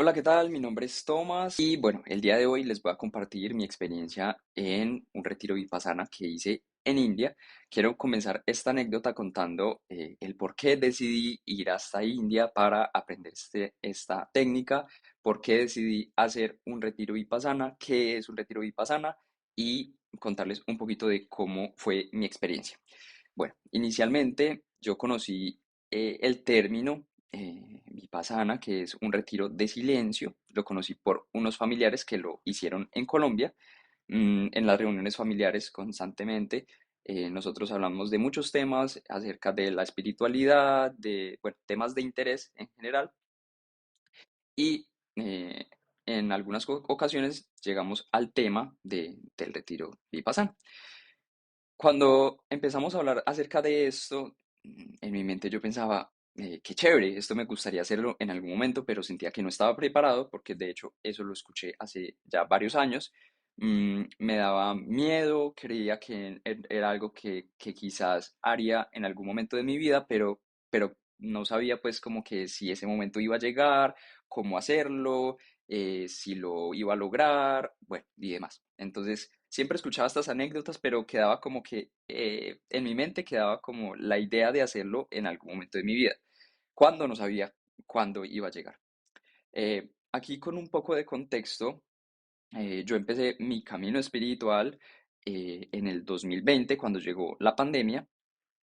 Hola, ¿qué tal? Mi nombre es Tomás y bueno, el día de hoy les voy a compartir mi experiencia en un retiro vipassana que hice en India. Quiero comenzar esta anécdota contando el por qué decidí ir hasta India para aprender esta técnica, por qué decidí hacer un retiro vipassana, qué es un retiro vipassana y contarles un poquito de cómo fue mi experiencia. Bueno, inicialmente yo conocí el término Vipassana, que es un retiro de silencio. Lo conocí por unos familiares que lo hicieron en Colombia. En las reuniones familiares constantemente nosotros hablamos de muchos temas acerca de la espiritualidad, de, bueno, temas de interés en general y eh, en algunas ocasiones llegamos al tema del retiro Vipassana. Cuando empezamos a hablar acerca de esto, en mi mente yo pensaba, qué chévere, esto me gustaría hacerlo en algún momento, pero sentía que no estaba preparado porque de hecho eso lo escuché hace ya varios años. Me daba miedo, creía que era algo que quizás haría en algún momento de mi vida, pero no sabía pues como que si ese momento iba a llegar, cómo hacerlo, si lo iba a lograr, bueno, y demás. Entonces, siempre escuchaba estas anécdotas, pero quedaba como que en mi mente quedaba como la idea de hacerlo en algún momento de mi vida, cuando no sabía cuándo iba a llegar. Aquí con un poco de contexto, yo empecé mi camino espiritual en el 2020, cuando llegó la pandemia.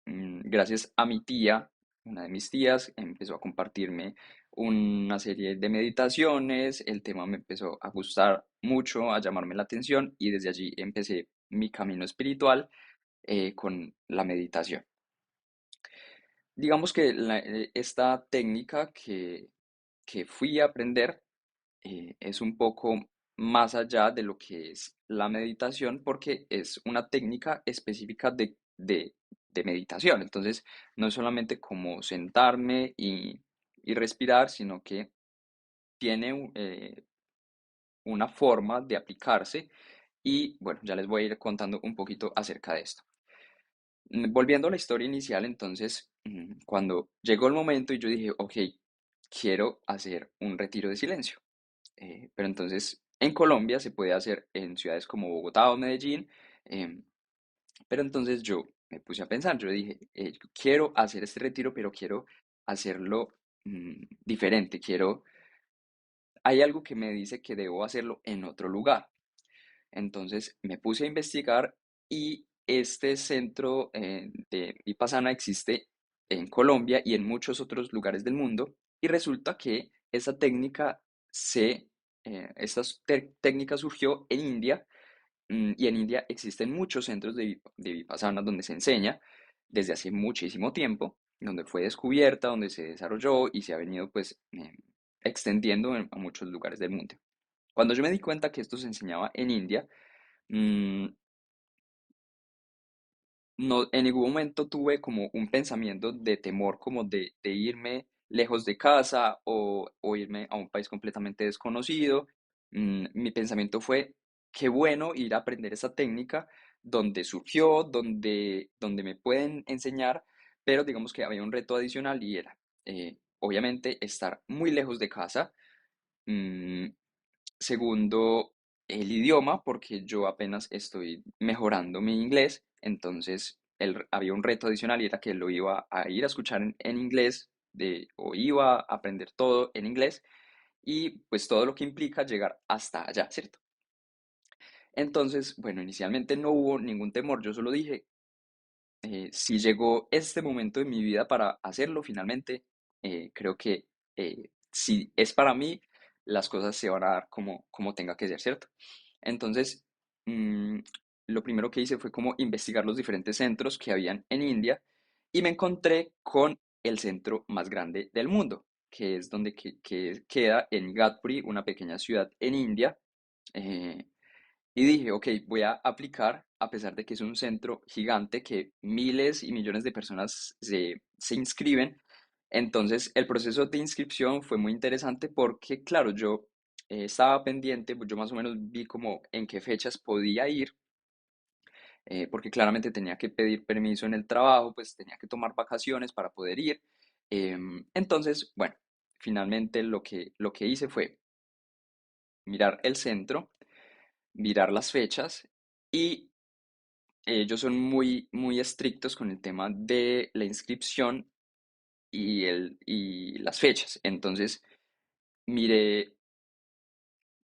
Gracias a mi tía, una de mis tías, empezó a compartirme una serie de meditaciones, el tema me empezó a gustar mucho, a llamarme la atención y desde allí empecé mi camino espiritual con la meditación. Digamos que esta técnica que fui a aprender es un poco más allá de lo que es la meditación porque es una técnica específica de meditación. Entonces, no es solamente como sentarme y respirar, sino que tiene una forma de aplicarse y bueno, ya les voy a ir contando un poquito acerca de esto. Volviendo a la historia inicial, entonces, cuando llegó el momento y yo dije, ok, quiero hacer un retiro de silencio. Pero entonces en Colombia se puede hacer en ciudades como Bogotá o Medellín, em, pero entonces yo me puse a pensar, yo dije, yo quiero hacer este retiro, pero quiero hacerlo diferente, hay algo que me dice que debo hacerlo en otro lugar. Entonces me puse a investigar y este centro de Vipassana existe en Colombia y en muchos otros lugares del mundo y resulta que esa técnica técnica surgió en India. Y en India existen muchos centros de Vipassana donde se enseña desde hace muchísimo tiempo, donde fue descubierta, donde se desarrolló y se ha venido pues extendiendo a muchos lugares del mundo. Cuando yo me di cuenta que esto se enseñaba en India, mm, no, en ningún momento tuve como un pensamiento de temor, como de irme lejos de casa o irme a un país completamente desconocido. Mi pensamiento fue, qué bueno ir a aprender esa técnica donde surgió, donde me pueden enseñar, pero digamos que había un reto adicional y era, obviamente, estar muy lejos de casa. mm, Segundo, el idioma, porque yo apenas estoy mejorando mi inglés, entonces había un reto adicional y era que lo iba a ir a escuchar en inglés o iba a aprender todo en inglés y pues todo lo que implica llegar hasta allá, ¿cierto? Entonces, bueno, inicialmente no hubo ningún temor, yo solo dije, si llegó este momento de mi vida para hacerlo, finalmente, creo que si es para mí, las cosas se van a dar como tenga que ser, ¿cierto? Entonces, mm, lo primero que hice fue como investigar los diferentes centros que habían en India y me encontré con el centro más grande del mundo, que es donde que queda en Igatpuri, una pequeña ciudad en India. eh, y dije, ok, voy a aplicar, a pesar de que es un centro gigante, que miles y millones de personas se inscriben. Entonces, el proceso de inscripción fue muy interesante porque, claro, yo estaba pendiente, pues, yo más o menos vi como en qué fechas podía ir, porque claramente tenía que pedir permiso en el trabajo, pues tenía que tomar vacaciones para poder ir. Entonces, bueno, finalmente lo que hice fue mirar el centro, mirar las fechas y ellos son muy, muy estrictos con el tema de la inscripción y las fechas. Entonces, miré,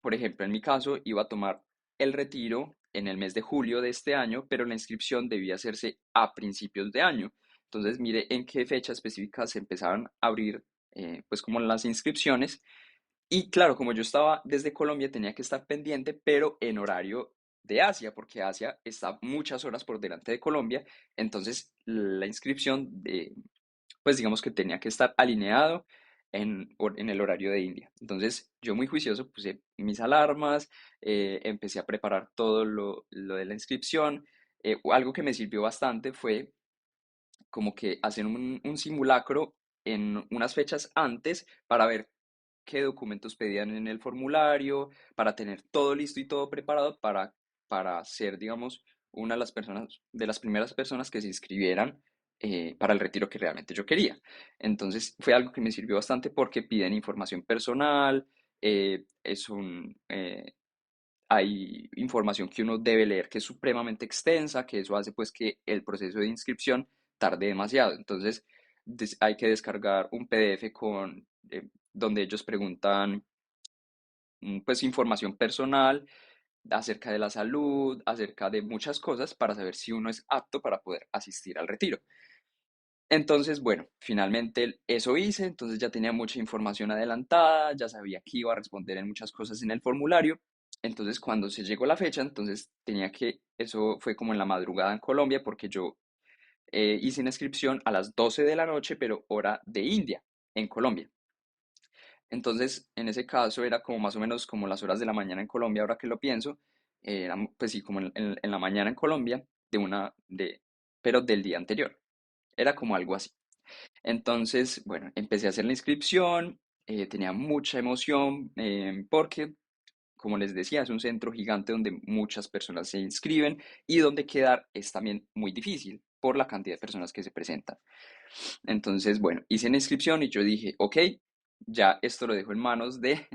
por ejemplo, en mi caso, iba a tomar el retiro en el mes de julio de este año, pero la inscripción debía hacerse a principios de año. Entonces, miré en qué fecha específica se empezaban a abrir, pues como las inscripciones. Y claro, como yo estaba desde Colombia, tenía que estar pendiente, pero en horario de Asia, porque Asia está muchas horas por delante de Colombia. Entonces, la inscripción pues digamos que tenía que estar alineado en el horario de India. Entonces yo muy juicioso puse mis alarmas, empecé a preparar todo lo de la inscripción. Algo que me sirvió bastante fue como que hacer un simulacro en unas fechas antes para ver qué documentos pedían en el formulario, para tener todo listo y todo preparado para ser, digamos, una de las personas, de las primeras personas que se inscribieran para el retiro que realmente yo quería. Entonces fue algo que me sirvió bastante porque piden información personal, hay información que uno debe leer que es supremamente extensa, que eso hace pues que el proceso de inscripción tarde demasiado. Entonces hay que descargar un PDF donde ellos preguntan pues información personal acerca de la salud, acerca de muchas cosas para saber si uno es apto para poder asistir al retiro. Entonces, bueno, finalmente eso hice, entonces ya tenía mucha información adelantada, ya sabía que iba a responder en muchas cosas en el formulario. Entonces, cuando se llegó la fecha, entonces eso fue como en la madrugada en Colombia, porque yo hice una inscripción a las 12 de la noche, pero hora de India, en Colombia. Entonces, en ese caso era como más o menos como las horas de la mañana en Colombia, ahora que lo pienso, era pues sí, como en la mañana en Colombia, pero del día anterior. Era como algo así. Entonces, bueno, empecé a hacer la inscripción, tenía mucha emoción porque, como les decía, es un centro gigante donde muchas personas se inscriben y donde quedar es también muy difícil por la cantidad de personas que se presentan. Entonces, bueno, hice la inscripción y yo dije, ok, ya esto lo dejo en manos de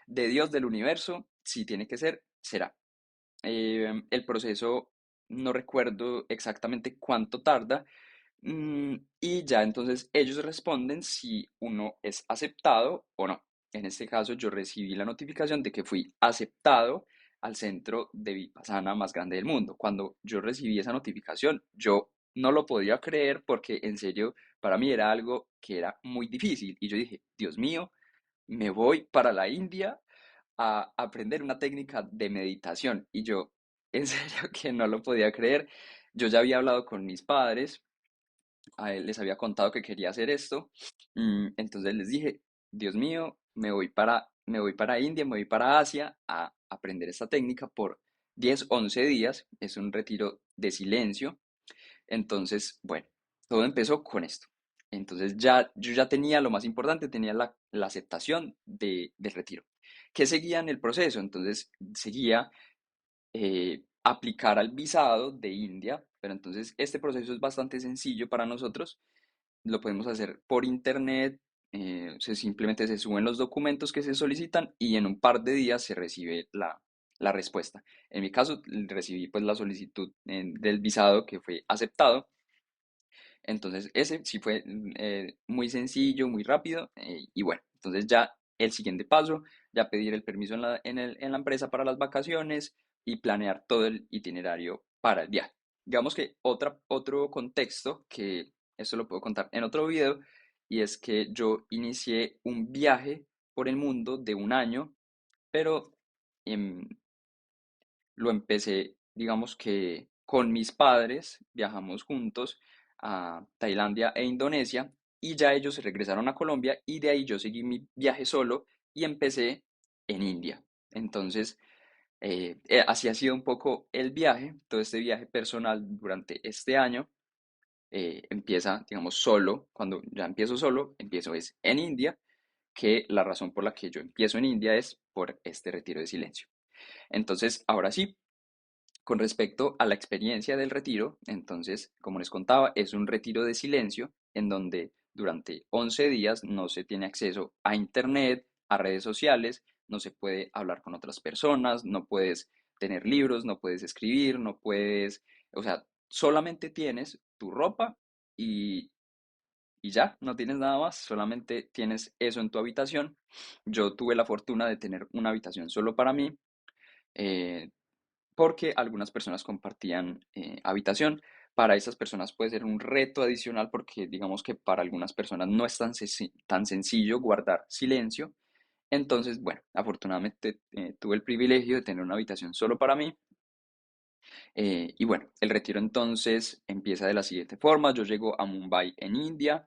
Dios, del universo, si tiene que ser, será. El proceso, no recuerdo exactamente cuánto tarda, y ya entonces ellos responden si uno es aceptado o no. En este caso yo recibí la notificación de que fui aceptado al centro de Vipassana más grande del mundo. Cuando yo recibí esa notificación, yo no lo podía creer porque en serio para mí era algo que era muy difícil y yo dije, Dios mío, me voy para la India a aprender una técnica de meditación y yo en serio que no lo podía creer. Yo ya había hablado con mis padres, a él les había contado que quería hacer esto, entonces les dije, Dios mío, me voy para India, me voy para Asia a aprender esta técnica por 10 11 días, es un retiro de silencio, entonces, bueno, todo empezó con esto. Entonces yo ya tenía lo más importante, tenía la aceptación del retiro. ¿Qué seguía en el proceso? Entonces seguía aplicar al visado de India, pero entonces este proceso es bastante sencillo para nosotros, lo podemos hacer por internet, simplemente se suben los documentos que se solicitan y en un par de días se recibe la respuesta. En mi caso recibí pues la solicitud del visado que fue aceptado, entonces ese sí fue muy sencillo, muy rápido y bueno, entonces ya el siguiente paso, ya pedir el permiso en la empresa para las vacaciones y planear todo el itinerario para el viaje. Digamos que otro contexto, que esto lo puedo contar en otro video, y es que yo inicié un viaje por el mundo de un año, pero em, lo empecé, digamos que con mis padres, viajamos juntos a Tailandia e Indonesia y ya ellos se regresaron a Colombia y de ahí yo seguí mi viaje solo y empecé en India. Entonces, así ha sido un poco el viaje, todo este viaje personal durante este año. Empieza, digamos, solo, cuando ya empiezo solo, empiezo es en India, que la razón por la que yo empiezo en India es por este retiro de silencio. Entonces, ahora sí, con respecto a la experiencia del retiro, entonces, como les contaba, es un retiro de silencio en donde durante 11 días no se tiene acceso a internet, a redes sociales, no se puede hablar con otras personas, no puedes tener libros, no puedes escribir, no puedes, o sea, solamente tienes tu ropa y, y ya, no tienes nada más, solamente tienes eso en tu habitación. Yo tuve la fortuna de tener una habitación solo para mí, eh, porque algunas personas compartían habitación. Para esas personas puede ser un reto adicional porque digamos que para algunas personas no es tan sencillo guardar silencio. Entonces, bueno, afortunadamente tuve el privilegio de tener una habitación solo para mí. Y bueno, el retiro entonces empieza de la siguiente forma. Yo llego a Mumbai en India.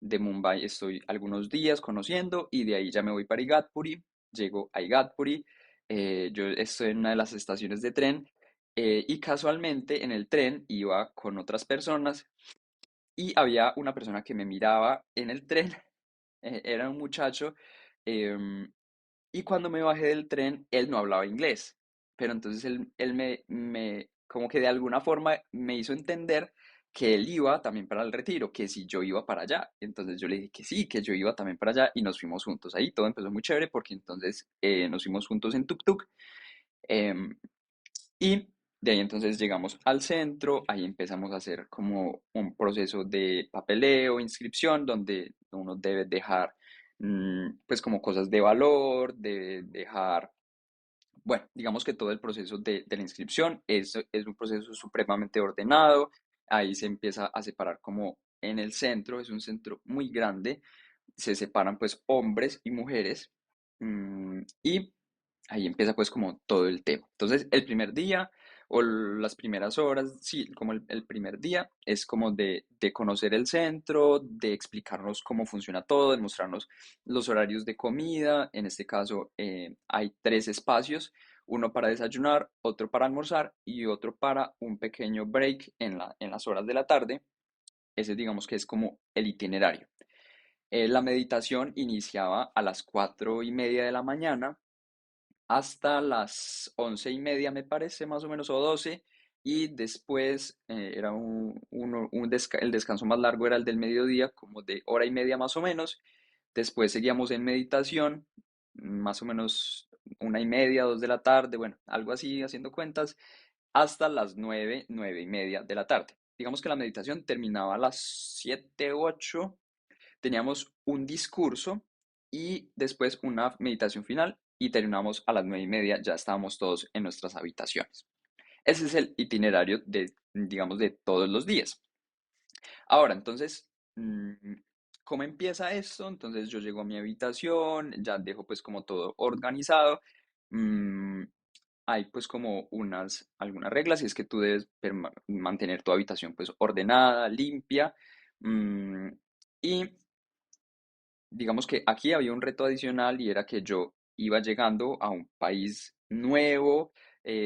De Mumbai estoy algunos días conociendo y de ahí ya me voy para Igatpuri. Llego a Igatpuri. Yo estoy en una de las estaciones de tren y casualmente en el tren iba con otras personas y había una persona que me miraba en el tren. Era un muchacho. em, y cuando me bajé del tren, él no hablaba inglés, pero entonces él como que de alguna forma me hizo entender que él iba también para el retiro, que si yo iba para allá. Entonces yo le dije que sí, que yo iba también para allá y nos fuimos juntos. Ahí todo empezó muy chévere porque entonces nos fuimos juntos en tuk-tuk. em, y de ahí entonces llegamos al centro, ahí empezamos a hacer como un proceso de papeleo, inscripción, donde uno debe dejar pues como cosas de valor, debe dejar, bueno, digamos que todo el proceso de la inscripción es un proceso supremamente ordenado, ahí se empieza a separar como en el centro, es un centro muy grande, se separan pues hombres y mujeres y ahí empieza pues como todo el tema. Entonces el primer día o las primeras horas, sí, como el primer día es como de conocer el centro, de explicarnos cómo funciona todo, de mostrarnos los horarios de comida. En este caso hay tres espacios, uno para desayunar, otro para almorzar y otro para un pequeño break en las horas de la tarde. Ese digamos que es como el itinerario. La meditación iniciaba a las 4:30 de la mañana hasta las 11:30, me parece, más o menos, o 12, y después era el descanso más largo era el del mediodía, como de hora y media más o menos. Después seguíamos en meditación, más o menos 1:30, 2 de la tarde, bueno, algo así, haciendo cuentas, hasta las 9, 9:30 de la tarde. Digamos que la meditación terminaba a las 7, 8. Teníamos un discurso y después una meditación final y terminamos a las 9:30, ya estábamos todos en nuestras habitaciones. Ese es el itinerario digamos, de todos los días. Ahora, entonces, ¿cómo empieza esto? Entonces yo llego a mi habitación, ya dejo pues como todo organizado. mm, Hay pues como algunas reglas y es que tú debes mantener tu habitación pues ordenada, limpia. mm, y digamos que aquí había un reto adicional y era que yo iba llegando a un país nuevo,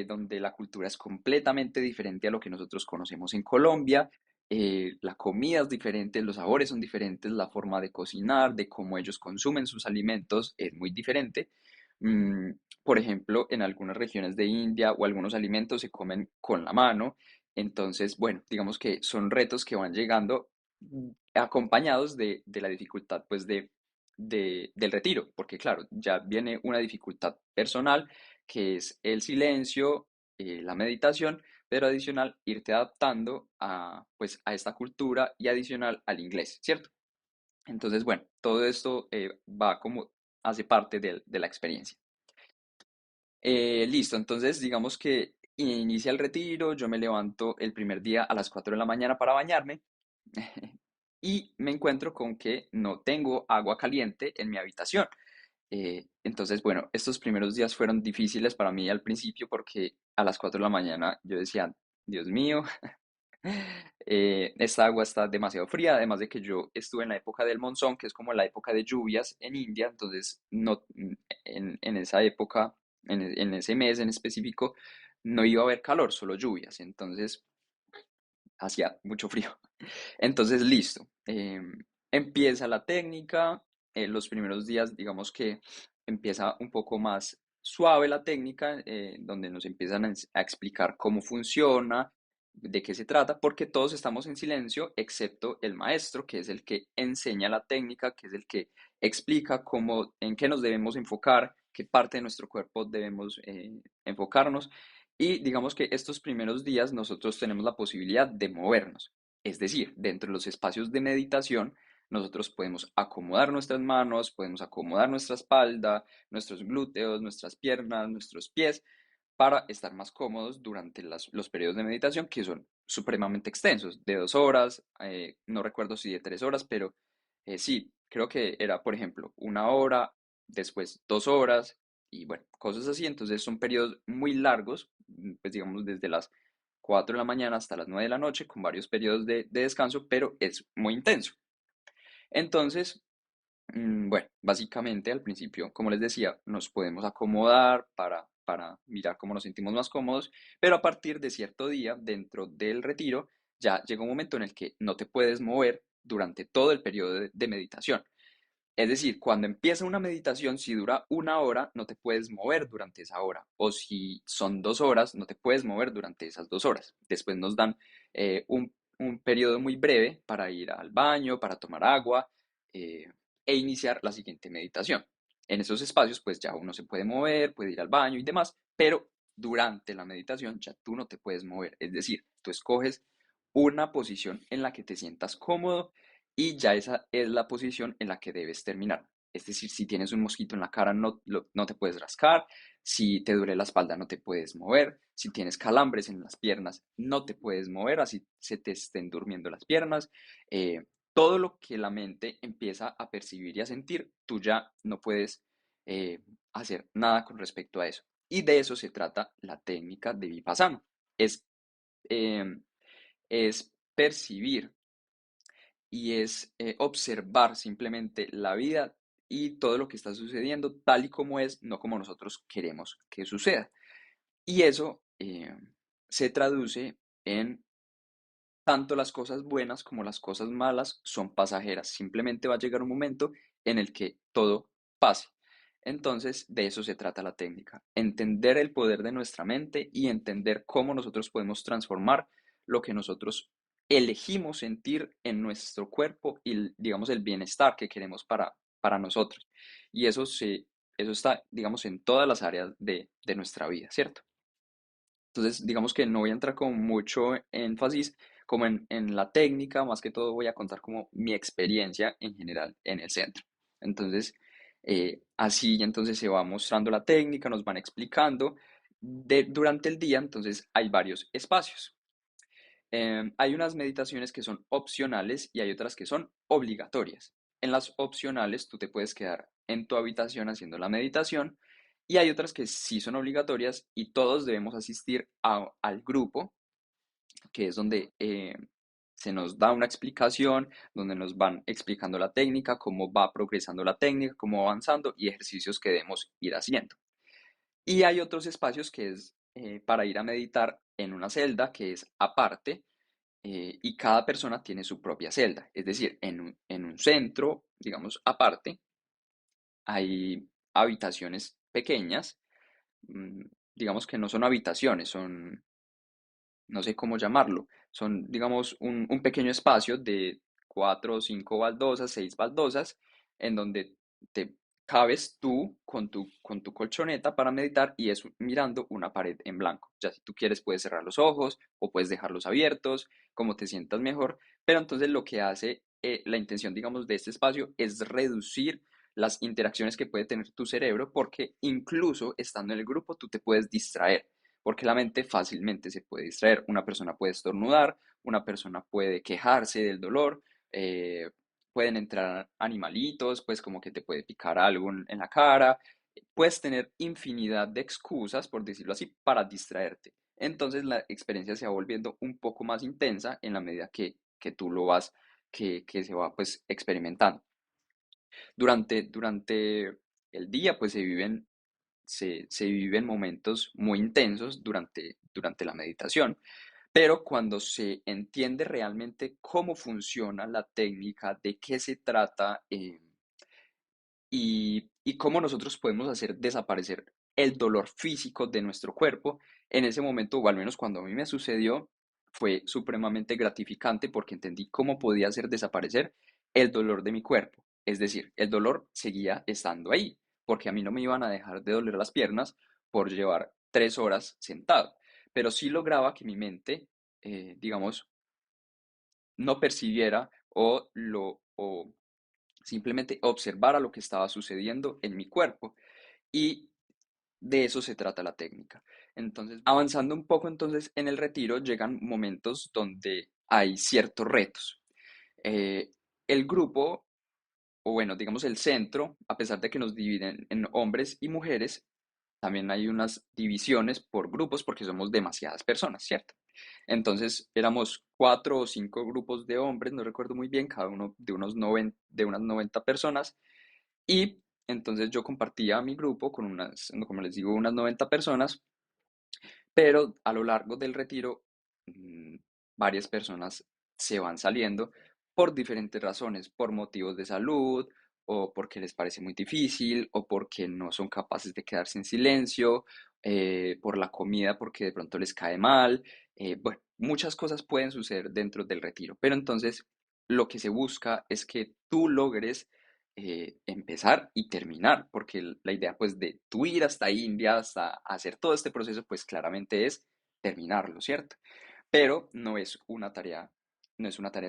donde la cultura es completamente diferente a lo que nosotros conocemos en Colombia. La comida es diferente, los sabores son diferentes, la forma de cocinar, de cómo ellos consumen sus alimentos es muy diferente. Mm, por ejemplo, en algunas regiones de India o algunos alimentos se comen con la mano. Entonces, bueno, digamos que son retos que van llegando acompañados de la dificultad pues del retiro, porque claro, ya viene una dificultad personal que es el silencio, la meditación, pero adicional irte adaptando pues, a esta cultura y adicional al inglés, ¿cierto? Entonces, bueno, todo esto va como, hace parte de la experiencia. Listo, entonces digamos que inicia el retiro, yo me levanto el primer día a las 4 de la mañana para bañarme y me encuentro con que no tengo agua caliente en mi habitación. Entonces, bueno, estos primeros días fueron difíciles para mí al principio porque a las 4 de la mañana yo decía, Dios mío, esta agua está demasiado fría, además de que yo estuve en la época del monzón, que es como la época de lluvias en India, entonces no, en esa época, en ese mes en específico, no iba a haber calor, solo lluvias, entonces hacía mucho frío. Entonces, listo. Empieza la técnica. Los primeros días, digamos que empieza un poco más suave la técnica, donde nos empiezan a explicar cómo funciona. de qué se trata, porque todos estamos en silencio, excepto el maestro, que es el que enseña la técnica, que es el que explica cómo, en qué nos debemos enfocar, qué parte de nuestro cuerpo debemos enfocarnos. Y digamos que estos primeros días nosotros tenemos la posibilidad de movernos. Es decir, dentro de los espacios de meditación, nosotros podemos acomodar nuestras manos, podemos acomodar nuestra espalda, nuestros glúteos, nuestras piernas, nuestros pies, para estar más cómodos durante los periodos de meditación que son supremamente extensos, de 2 horas, no recuerdo si de 3 horas, pero sí, creo que era, por ejemplo, 1 hora, después 2 horas y bueno, cosas así. Entonces son periodos muy largos, pues digamos desde las 4 de la mañana hasta las 9 de la noche, con varios periodos de descanso, pero es muy intenso. Entonces, bueno, básicamente al principio, como les decía, nos podemos acomodar para mirar cómo nos sentimos más cómodos, pero a partir de cierto día dentro del retiro, ya llega un momento en el que no te puedes mover durante todo el periodo de meditación. Es decir, cuando empieza una meditación, si dura 1 hora, no te puedes mover durante esa hora. O si son 2 horas, no te puedes mover durante esas 2 horas. Después nos dan un periodo muy breve para ir al baño, para tomar agua eh, e iniciar la siguiente meditación. En esos espacios, pues ya uno se puede mover, puede ir al baño y demás, pero durante la meditación ya tú no te puedes mover. Es decir, tú escoges una posición en la que te sientas cómodo y ya esa es la posición en la que debes terminar. Es decir, si tienes un mosquito en la cara no te puedes rascar, si te duele la espalda no te puedes mover, si tienes calambres en las piernas no te puedes mover, así se te estén durmiendo las piernas. Eh, Todo lo que la mente empieza a percibir y a sentir, tú ya no puedes hacer nada con respecto a eso. Y de eso se trata la técnica de Vipassana. Es, eh, es percibir y es observar simplemente la vida y todo lo que está sucediendo tal y como es, no como nosotros queremos que suceda. Y eso se traduce en tanto las cosas buenas como las cosas malas son pasajeras. Simplemente va a llegar un momento en el que todo pase. Entonces, de eso se trata la técnica. Entender el poder de nuestra mente y entender cómo nosotros podemos transformar lo que nosotros elegimos sentir en nuestro cuerpo y, digamos, el bienestar que queremos para nosotros. Y eso está, digamos, en todas las áreas de nuestra vida, ¿cierto? Entonces, digamos que no voy a entrar con mucho énfasis como en la técnica, más que todo voy a contar como mi experiencia en general en el centro. Entonces, así entonces se va mostrando la técnica, nos van explicando. Durante el día, entonces hay varios espacios. Hay unas meditaciones que son opcionales y hay otras que son obligatorias. En las opcionales tú te puedes quedar en tu habitación haciendo la meditación y hay otras que sí son obligatorias y todos debemos asistir al grupo, que es donde se nos da una explicación, donde nos van explicando la técnica, cómo va progresando la técnica, cómo va avanzando y ejercicios que debemos ir haciendo. Y hay otros espacios que es para ir a meditar en una celda que es aparte y cada persona tiene su propia celda. Es decir, en un centro, digamos, aparte, hay habitaciones pequeñas, mm, digamos que no son habitaciones, son, no sé cómo llamarlo, son, digamos, un pequeño espacio de 4 o 5 baldosas, 6 baldosas, en donde te cabes tú con tu colchoneta para meditar y es mirando una pared en blanco. Ya si tú quieres puedes cerrar los ojos o puedes dejarlos abiertos, como te sientas mejor, pero entonces lo que hace la intención, digamos, de este espacio es reducir las interacciones que puede tener tu cerebro porque incluso estando en el grupo tú te puedes distraer porque la mente fácilmente se puede distraer. Una persona puede estornudar, una persona puede quejarse del dolor, eh, pueden entrar animalitos, pues como que te puede picar algo en la cara, puedes tener infinidad de excusas, por decirlo así, para distraerte. Entonces la experiencia se va volviendo un poco más intensa en la medida que tú lo vas, que se va pues experimentando. Durante el día pues se viven momentos muy intensos durante la meditación, pero cuando se entiende realmente cómo funciona la técnica, de qué se trata y cómo nosotros podemos hacer desaparecer el dolor físico de nuestro cuerpo, en ese momento, o al menos cuando a mí me sucedió, fue supremamente gratificante porque entendí cómo podía hacer desaparecer el dolor de mi cuerpo. Es decir, el dolor seguía estando ahí, porque a mí no me iban a dejar de doler las piernas por llevar 3 horas sentado, pero sí lograba que mi mente, digamos, no percibiera o simplemente observara lo que estaba sucediendo en mi cuerpo. Y de eso se trata la técnica. Entonces, avanzando un poco entonces en el retiro, llegan momentos donde hay ciertos retos. Eh, el grupo, o bueno, digamos el centro, a pesar de que nos dividen en hombres y mujeres, también hay unas divisiones por grupos porque somos demasiadas personas, ¿cierto? Entonces éramos 4 o 5 grupos de hombres, no recuerdo muy bien, cada uno de unas 90 personas, y entonces yo compartía mi grupo con unas, como les digo, unas 90 personas, pero a lo largo del retiro, mm, varias personas se van saliendo por diferentes razones, por motivos de salud, o porque les parece muy difícil, o porque no son capaces de quedarse en silencio, por la comida, porque de pronto les cae mal. Bueno, muchas cosas pueden suceder dentro del retiro, pero entonces lo que se busca es que tú logres empezar y terminar, porque la idea pues de tú ir hasta India, hasta hacer todo este proceso, pues claramente es terminarlo, ¿cierto? Pero no es una tarea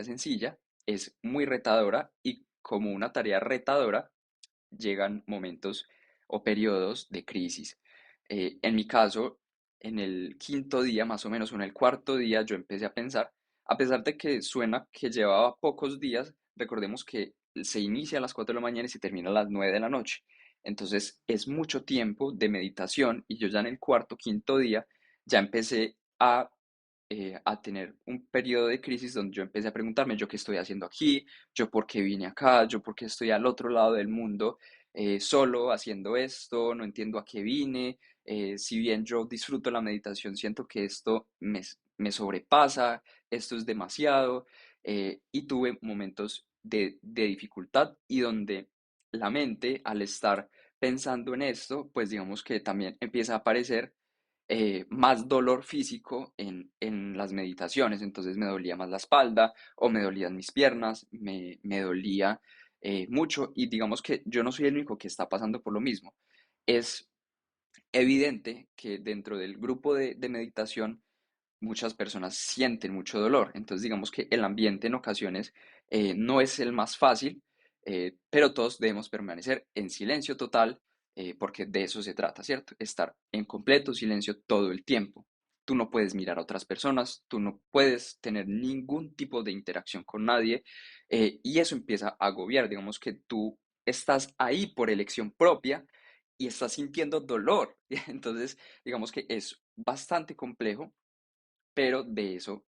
sencilla, es muy retadora y como una tarea retadora, llegan momentos o periodos de crisis. En mi caso, en el quinto día, más o menos, o en el cuarto día, yo empecé a pensar, a pesar de que suena que llevaba pocos días, recordemos que se inicia a las 4 de la mañana y se termina a las 9 de la noche. Entonces es mucho tiempo de meditación y yo ya en el cuarto, quinto día, ya empecé a tener un periodo de crisis donde yo empecé a preguntarme, yo qué estoy haciendo aquí, yo por qué vine acá, yo por qué estoy al otro lado del mundo solo haciendo esto, no entiendo a qué vine, si bien yo disfruto la meditación, siento que esto me sobrepasa, esto es demasiado, y tuve momentos de dificultad y donde la mente, al estar pensando en esto, pues digamos que también empieza a aparecer más dolor físico en las meditaciones, entonces me dolía más la espalda o me dolían mis piernas, me dolía mucho y digamos que yo no soy el único que está pasando por lo mismo. Es evidente que dentro del grupo de meditación muchas personas sienten mucho dolor. Entonces, digamos que el ambiente en ocasiones no es el más fácil, pero todos debemos permanecer en silencio total, porque de eso se trata, ¿cierto? Estar en completo silencio todo el tiempo. Tú no puedes mirar a otras personas, tú no puedes tener ningún tipo de interacción con nadie, y eso empieza a agobiar. Digamos que tú estás ahí por elección propia y estás sintiendo dolor. Entonces, digamos que es bastante complejo, pero de eso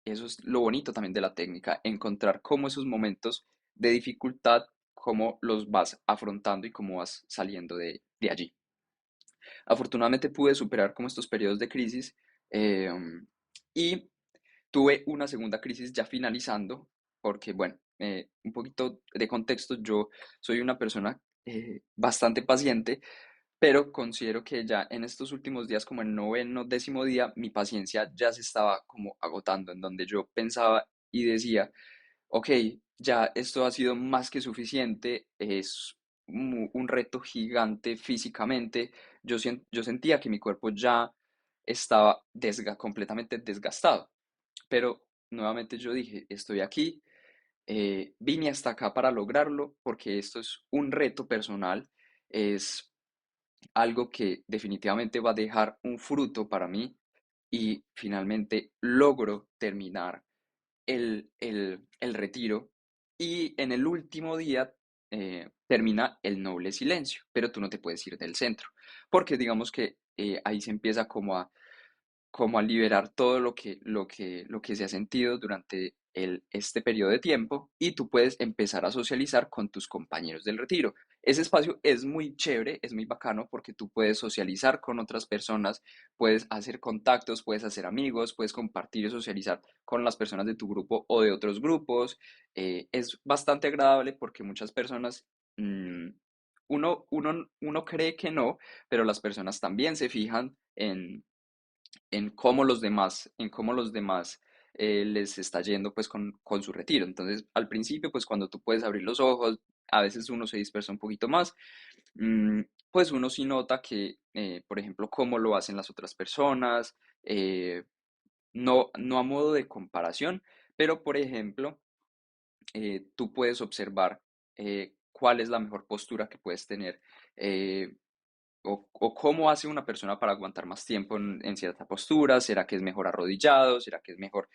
es lo bonito también de la técnica, encontrar cómo esos momentos de dificultad, cómo los vas afrontando y cómo vas saliendo de allí. Afortunadamente pude superar como estos periodos de crisis y tuve una segunda crisis ya finalizando, porque bueno, un poquito de contexto, yo soy una persona bastante paciente, pero considero que ya en estos últimos días, como el noveno, décimo día, mi paciencia ya se estaba como agotando, en donde yo pensaba y decía, ok, ya esto ha sido más que suficiente, es un reto gigante físicamente, yo sentía que mi cuerpo ya estaba completamente desgastado, pero nuevamente yo dije, estoy aquí, vine hasta acá para lograrlo, porque esto es un reto personal, es algo que definitivamente va a dejar un fruto para mí y finalmente logro terminar el retiro y en el último día termina el noble silencio, pero tú no te puedes ir del centro, porque digamos que ahí se empieza como a liberar todo lo que se ha sentido durante este periodo de tiempo y tú puedes empezar a socializar con tus compañeros del retiro. Ese espacio es muy chévere, es muy bacano porque tú puedes socializar con otras personas, puedes hacer contactos, puedes hacer amigos, puedes compartir y socializar con las personas de tu grupo o de otros grupos. Es bastante agradable porque muchas personas, mm, uno cree que no, pero las personas también se fijan en cómo los demás les está yendo pues con su retiro. Entonces, al principio, pues cuando tú puedes abrir los ojos, a veces uno se dispersa un poquito más, mm, pues uno sí nota que, por ejemplo, cómo lo hacen las otras personas, no a modo de comparación, pero por ejemplo, tú puedes observar cuál es la mejor postura que puedes tener, eh, o cómo hace una persona para aguantar más tiempo en cierta postura. ¿Será que es mejor arrodillado? ¿Será que es mejor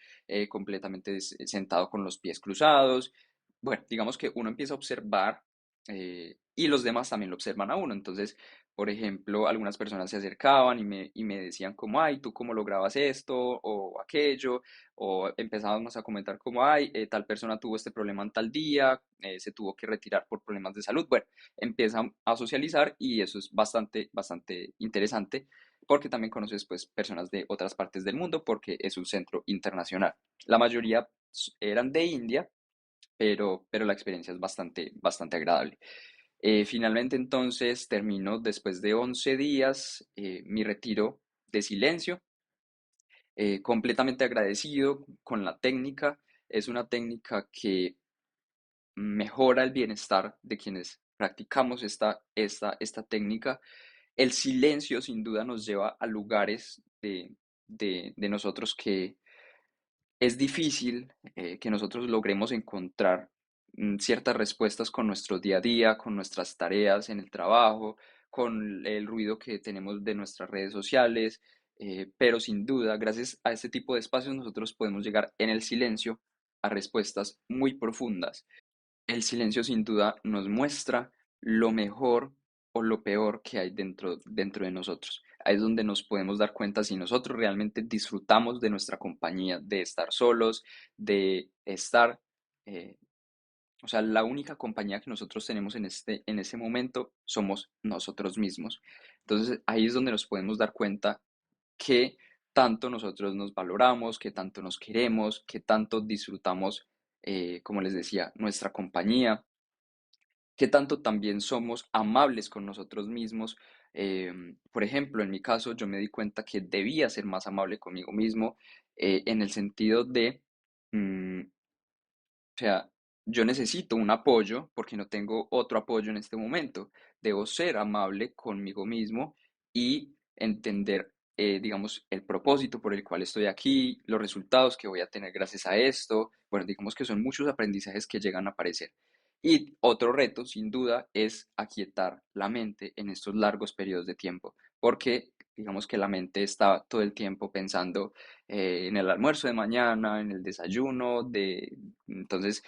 completamente sentado con los pies cruzados? Bueno, digamos que uno empieza a observar y los demás también lo observan a uno. Entonces, por ejemplo, algunas personas se acercaban y me decían como, ay, ¿tú cómo lograbas esto o aquello? O empezábamos a comentar como, ay, tal persona tuvo este problema en tal día, se tuvo que retirar por problemas de salud. Bueno, empiezan a socializar y eso es bastante, bastante interesante porque también conoces pues personas de otras partes del mundo porque es un centro internacional. La mayoría eran de India, pero la experiencia es bastante, bastante agradable. Finalmente entonces termino después de 11 días mi retiro de silencio, completamente agradecido con la técnica. Es una técnica que mejora el bienestar de quienes practicamos esta técnica. El silencio sin duda nos lleva a lugares de nosotros que es difícil que nosotros logremos encontrar ciertas respuestas con nuestro día a día, con nuestras tareas en el trabajo, con el ruido que tenemos de nuestras redes sociales, pero sin duda, gracias a este tipo de espacios, nosotros podemos llegar en el silencio a respuestas muy profundas. El silencio sin duda nos muestra lo mejor o lo peor que hay dentro de nosotros. Ahí es donde nos podemos dar cuenta si nosotros realmente disfrutamos de nuestra compañía, de estar solos, de estar, eh, o sea, la única compañía que nosotros tenemos en ese momento somos nosotros mismos. Entonces ahí es donde nos podemos dar cuenta que tanto nosotros nos valoramos, que tanto nos queremos, que tanto disfrutamos, como les decía, nuestra compañía, qué tanto también somos amables con nosotros mismos. Por ejemplo, en mi caso, yo me di cuenta que debía ser más amable conmigo mismo, en el sentido de, mm, o sea, yo necesito un apoyo porque no tengo otro apoyo en este momento. Debo ser amable conmigo mismo y entender, digamos, el propósito por el cual estoy aquí, los resultados que voy a tener gracias a esto. Bueno, digamos que son muchos aprendizajes que llegan a aparecer. Y otro reto, sin duda, es aquietar la mente en estos largos periodos de tiempo, porque digamos que la mente está todo el tiempo pensando en el almuerzo de mañana, en el desayuno, entonces,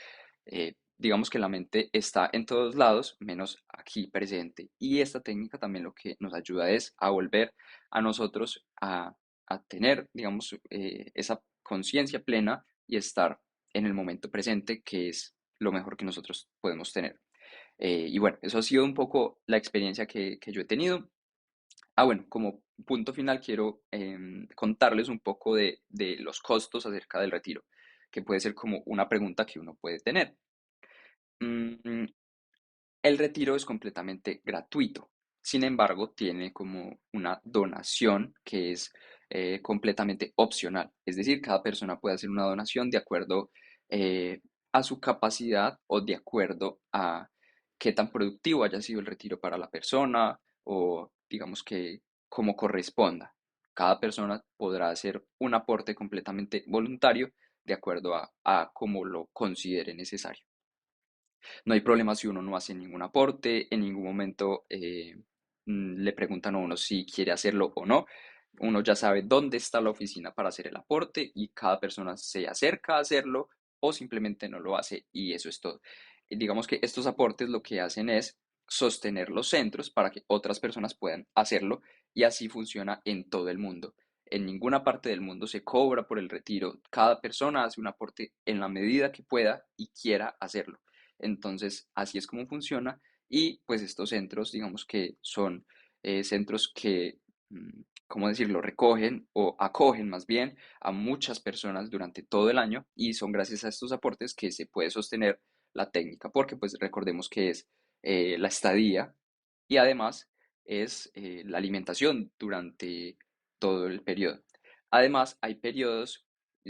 digamos que la mente está en todos lados, menos aquí presente. Y esta técnica también lo que nos ayuda es a volver a nosotros a tener, digamos, esa conciencia plena y estar en el momento presente, que es lo mejor que nosotros podemos tener. Y bueno, eso ha sido un poco la experiencia que yo he tenido. Bueno, como punto final quiero contarles un poco de los costos acerca del retiro, que puede ser como una pregunta que uno puede tener. Mm, el retiro es completamente gratuito. Sin embargo, tiene como una donación que es completamente opcional. Es decir, cada persona puede hacer una donación de acuerdo a su capacidad o de acuerdo a qué tan productivo haya sido el retiro para la persona o digamos que como corresponda. Cada persona podrá hacer un aporte completamente voluntario de acuerdo a cómo lo considere necesario. No hay problema si uno no hace ningún aporte, en ningún momento le preguntan a uno si quiere hacerlo o no. Uno ya sabe dónde está la oficina para hacer el aporte y cada persona se acerca a hacerlo o simplemente no lo hace y eso es todo. Y digamos que estos aportes lo que hacen es sostener los centros para que otras personas puedan hacerlo y así funciona en todo el mundo. En ninguna parte del mundo se cobra por el retiro. Cada persona hace un aporte en la medida que pueda y quiera hacerlo. Entonces, así es como funciona y pues estos centros, digamos que son centros que, ¿cómo decirlo?, recogen o acogen más bien a muchas personas durante todo el año y son gracias a estos aportes que se puede sostener la técnica, porque pues recordemos que es la estadía y además es la alimentación durante todo el periodo. Además, hay periodos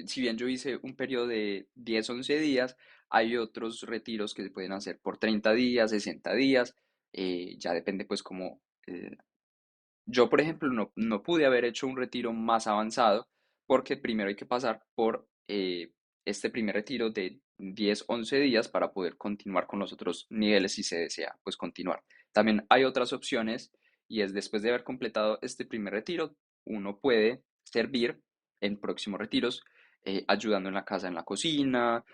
si bien yo hice un periodo de 10 11 días, hay otros retiros que se pueden hacer por 30 días, 60 días, ya depende pues como yo, por ejemplo, no pude haber hecho un retiro más avanzado porque primero hay que pasar por este primer retiro de 10 11 días para poder continuar con los otros niveles si se desea, pues continuar. También hay otras opciones y es después de haber completado este primer retiro, uno puede servir en próximos retiros, ayudando en la casa, en la cocina,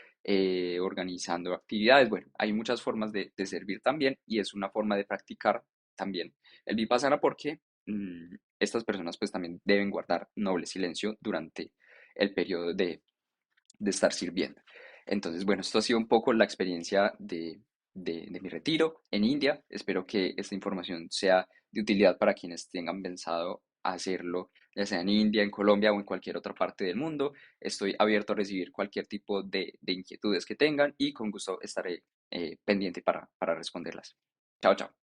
organizando actividades. Bueno, hay muchas formas de servir también y es una forma de practicar también el Vipassana porque estas personas pues también deben guardar noble silencio durante el periodo de estar sirviendo. Entonces, bueno, esto ha sido un poco la experiencia de mi retiro en India. Espero que esta información sea de utilidad para quienes tengan pensado hacerlo, ya sea en India, en Colombia o en cualquier otra parte del mundo. Estoy abierto a recibir cualquier tipo de inquietudes que tengan y con gusto estaré pendiente para responderlas. Chao, chao.